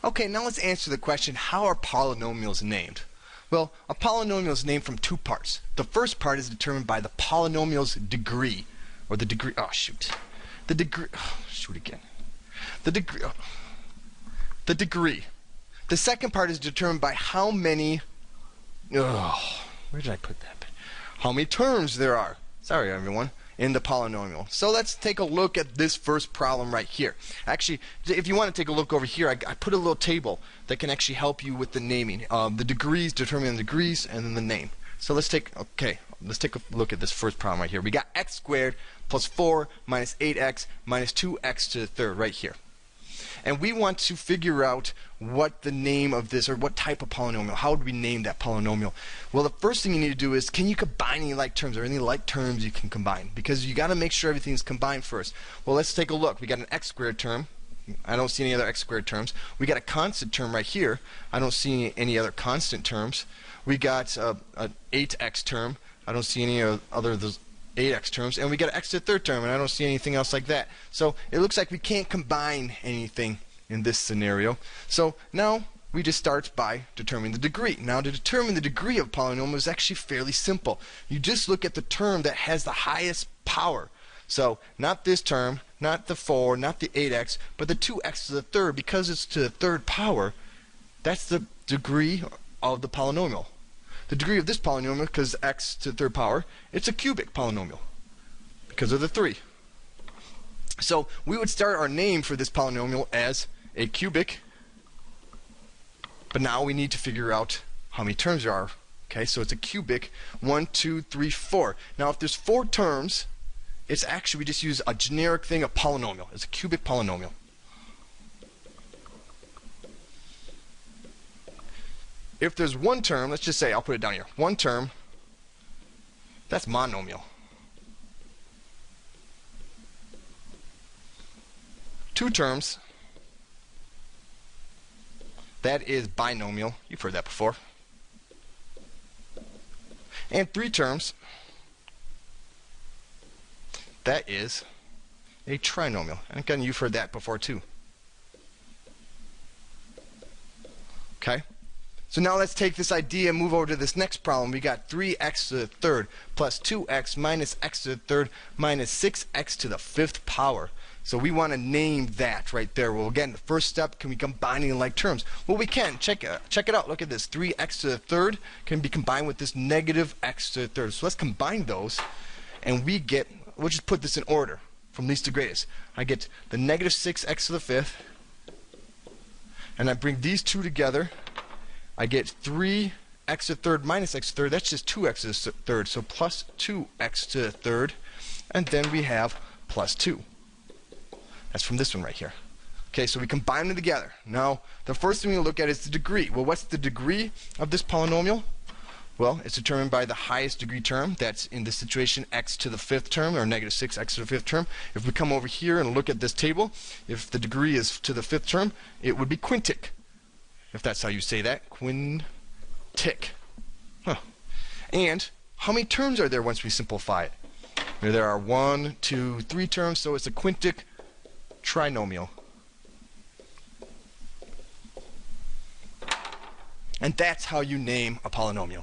Okay, now let's answer the question, how are polynomials named? Well, a polynomial is named from two parts. The first part is determined by the polynomial's degree, or the degree, the degree, the degree. The second part is determined by how many, where did I put that? How many terms there are, sorry everyone, in the polynomial. So let's take a look at this first problem right here. Actually, if you want to take a look over here, I put a little table that can actually help you with the naming. The degrees, determining the degrees, and then the name. So let's take a look at this first problem right here. We got x squared plus 4 minus 8x minus 2x to the third right here. And we want to figure out what the name of this, or what type of polynomial, how would we name that polynomial? Well, the first thing you need to do is, can you combine any like terms, or any like terms you can combine? Because you got to make sure everything's combined first. Well, let's take a look. We got an x squared term. I don't see any other x squared terms. We got a constant term right here. I don't see any other constant terms. We got an 8x term. I don't see any other of those 8x terms, and we got an x to the third term, and I don't see anything else like that. So it looks like we can't combine anything in this scenario. So now we just start by determining the degree. Now, to determine the degree of polynomial is actually fairly simple. You just look at the term that has the highest power. So not this term, not the 4, not the 8x, but the 2x to the third. Because it's to the third power, that's the degree of the polynomial. The degree of this polynomial, because x to the third power, it's a cubic polynomial because of the 3. So we would start our name for this polynomial as a cubic, but now we need to figure out how many terms there are. Okay, so it's a cubic 1, 2, 3, 4. Now if there's 4 terms, it's actually, we just use a generic thing, a polynomial. It's a cubic polynomial. If there's one term, let's just say, I'll put it down here, one term, that's monomial. 2 terms, that is binomial. You've heard that before. And 3 terms, that is a trinomial. And again, you've heard that before too. Okay? So now let's take this idea and move over to this next problem. We got 3x to the third plus 2x minus x to the third minus 6x to the 5th power. So we want to name that right there. Well, again, the first step, can we combine any like terms? Well, we can. Check it out. Look at this. 3x to the third can be combined with this negative x to the third. So let's combine those, and we get, we'll just put this in order from least to greatest. I get the negative 6x to the 5th, and I bring these two together. I get 3x to the third minus x to the third. That's just 2x to the third. So plus 2x to the third. And then we have plus 2. That's from this one right here. Okay, so we combine them together. Now, the first thing we look at is the degree. Well, what's the degree of this polynomial? Well, it's determined by the highest degree term. That's, in this situation, x to the 5th term, or negative 6x to the 5th term. If we come over here and look at this table, if the degree is to the 5th term, it would be quintic. If that's how you say that, quintic. Huh. And how many terms are there once we simplify it? There are 1, 2, 3 terms, so it's a quintic trinomial. And that's how you name a polynomial.